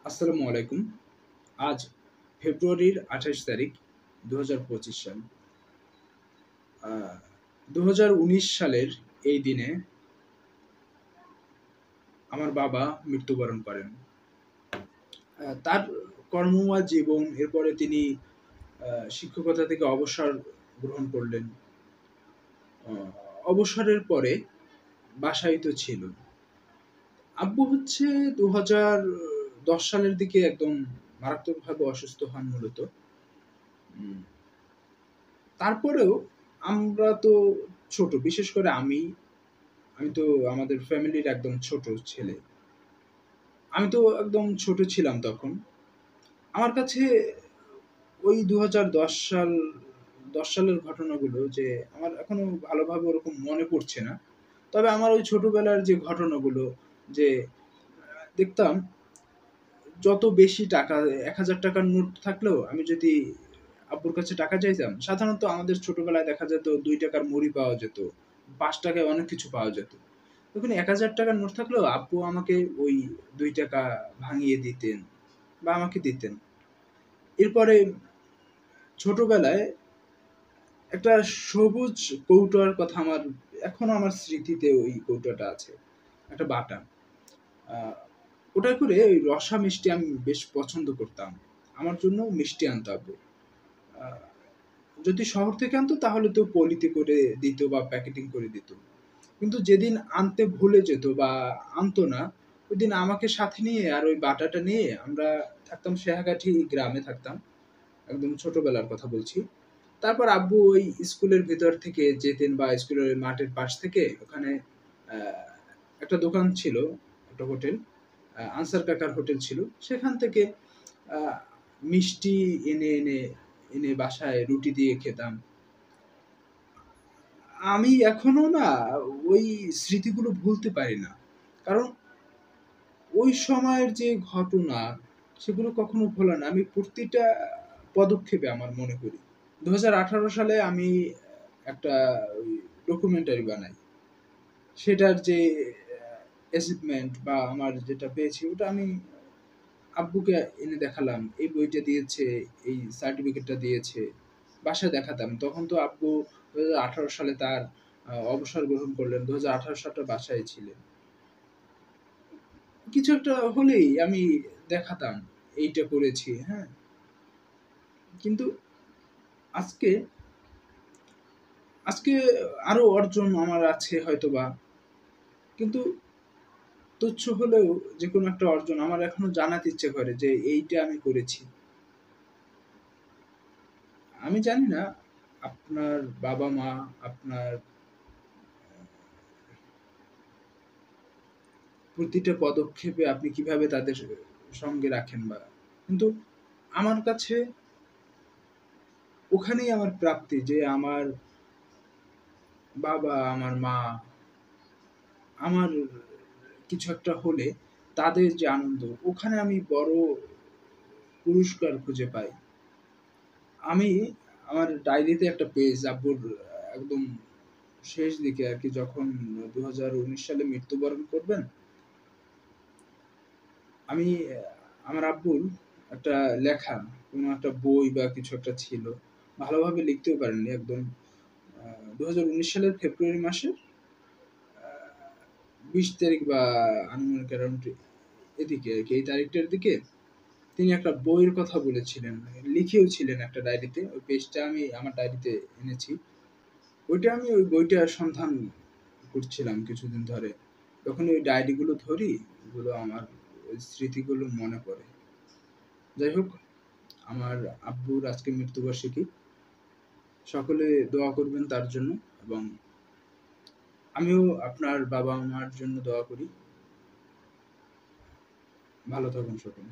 আসসালামু আলাইকুম। আজ ফেব্রুয়ারির ২৮ তারিখ ২০২৫ সাল। আ ২০১৯ সালের এই দিনে আমার বাবা মৃত্যুবরণ করেন। তার কর্মময় জীবন, এরপরে তিনি শিক্ষকতা থেকে অবসর গ্রহণ করলেন। অ অবসরের পরে বাসায় তো ছিল। আব্বু হচ্ছে ২০১০ সালের দিকে একদম মারাত্মকভাবে অসুস্থ হন মূলত। উম তারপরেও আমরা তো ছোট, বিশেষ করে আমি তো আমাদের ফ্যামিলির একদম ছোট ছেলে। আমি তো একদম ছোট ছিলাম তখন। আমার কাছে ওই ২০১০ সালের ঘটনাগুলো যে আমার এখনো ভালোভাবে ওরকম মনে পড়ছে না। তবে আমার ওই ছোটবেলার যে ঘটনাগুলো যে দেখতাম যত বেশি টাকা ৳১,০০০ র নোট থাকলেও আমি যদি আব্বুর কাছে টাকা চাইতাম, সাধারণত আমাদের ছোটবেলায় দেখা যেত ৳২ র মুড়ি পাওয়া যেত। ৳৫ য় অনেক কিছু পাওয়া যেত। তখন ৳১,০০০ র নোট থাকলেও আব্বু আমাকে ওই ৳২ ভাঙিয়ে দিতেন বা আমাকে দিতেন। এরপরে ছোটবেলায় একটা সবুজ কৌটোর কথা এখনো আমার স্মৃতিতে ওই কৌটোটা আছে। একটা বাটা। আ ওটায় করে ওই রসা মিষ্টি আমি বেশ পছন্দ করতাম। আমার জন্য মিষ্টি আনতো আব্বু। আ যদি শহর থেকে আনতো তাহলে তো পলিতে করে দিত বা প্যাকেটিং করে দিত। কিন্তু যেদিন আনতে ভুলে যেত বা আনতো না, ওইদিন আমাকে সাথে নিয়ে আর ওই বাটাটা নিয়ে আমরা থাকতাম শেহাগাঠি গ্রামে থাকতাম। একদম ছোটবেলার কথা বলছি। তারপর আব্বু ওই স্কুলের ভেতর থেকে যেতেন বা স্কুলের ওই মাঠের পাশ থেকে ওখানে আ একটা দোকান ছিল, একটা হোটেল। আনসার কাকার হোটেল ছিল। সেখান থেকে আ মিষ্টি এনে বাসায় রুটি দিয়ে খেতাম। আমি এখনো না ওই স্মৃতিগুলো ভুলতে পারি না। কারণ ওই সময়ের যে ঘটনা, সেগুলো কখনো ভোলা না। আমি প্রতিটা পদক্ষেপে আমার মনে করি। ২০১৮ সালে আমি একটা ওই ডকুমেন্টারি বানাই। সেটার যে অ্যাচিভমেন্ট বা আমার যেটা পেয়েছি ওটা আমি আব্বুকে এনে দেখালাম। এই বইটা দিয়েছে, এই সার্টিফিকেটটা দিয়েছে। বাসায় দেখাতাম। তখন তো আব্বু ২০১৮ সালে তার অবসর গ্রহণ করলেন। ২০১৮ সালটা বাসায় ছিলেন। কিছু একটা হলেই আমি দেখাতাম, এইটা করেছি, হ্যাঁ? কিন্তু আজকে আজকে আরো অর্জন আমার আছে হয়তোবা। কিন্তু তুচ্ছ হলেও যেকোনো একটা অর্জন আমার এখনো জানাতে ইচ্ছে করে যে এইটা আমি করেছি। আমি জানি না আপনার বাবা-মা আপনার প্রতিটা পদক্ষেপে আপনি কিভাবে তাদের সঙ্গে রাখেন বা কিন্তু আমার কাছে ওখানেই আমার প্রাপ্তি যে আমার বাবা, আমার মা, আমার কিছু একটা হলে তাদের যে আনন্দ ওখানে আমি বড় পুরস্কার খুঁজে পাই। আমি আমার ডায়েরিতে একটা পেজ আব্বুর একদম শেষ দিকে আরকি যখন ২০১৯ সালে মৃত্যুবরণ করবেন, আমি আমার আব্বুর একটা লেখা, কোনো একটা বই বা কিছু একটা ছিল। ভালোভাবে লিখতেও পারেননি একদম ২০১৯ সালের ফেব্রুয়ারি মাসের আ ২০ তারিখ বা আনুমানিক অ্যারাউন্ড এদিকে আরকি এই তারিখটার দিকে তিনি একটা বইয়ের কথা বলেছিলেন। লিখেও ছিলেন একটা ডায়েরিতে। ওই পেজটা আমি আমার ডায়েরিতে এনেছি। ওই বইটার সন্ধান করছিলাম কিছুদিন ধরে। যখনই ওই ডায়েরিগুলো ধরি, ওগুলো আমার ওই স্মৃতিগুলো মনে পড়ে। যাই হোক, আমার আব্বুর আজকে মৃত্যুবার্ষিকী। সকলে দোয়া করবেন তার জন্য এবং আমিও আপনার বাবা-মার জন্য দোয়া করি। ভালো থাকুন সকলে।